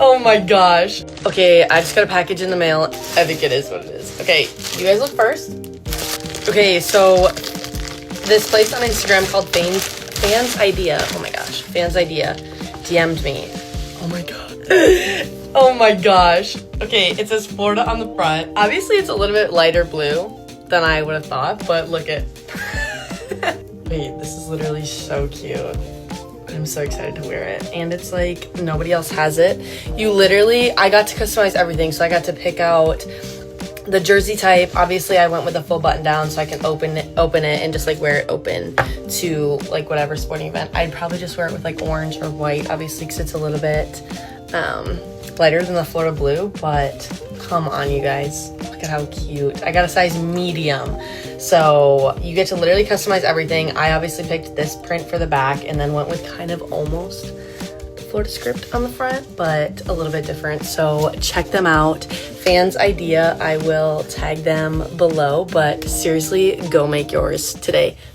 Oh my gosh. Okay, I just got a package in the mail. I think it is what it is. Okay, you guys look first. Okay, so this place on Instagram called Fansidea. Oh my gosh, Fansidea DM'd me. Oh my god. Oh my gosh. Okay, it says Florida on the front. Obviously, it's a little bit lighter blue than I would have thought, but look at. Wait, this is literally so cute. I'm so excited to wear it. And it's like nobody else has it. You literally, I got to customize everything. So I got to pick out the jersey type. Obviously I went with a full button down so I can open it and just like wear it open to like whatever sporting event. I'd probably just wear it with like orange or white, obviously, because it's a little bit lighter than the Florida blue, but come on, you guys. Look at how cute. I got a size medium. So you get to literally customize everything. I obviously picked this print for the back and then went with kind of almost the Florida script on the front, but a little bit different. So check them out. Fansidea, I will tag them below, but seriously, go make yours today.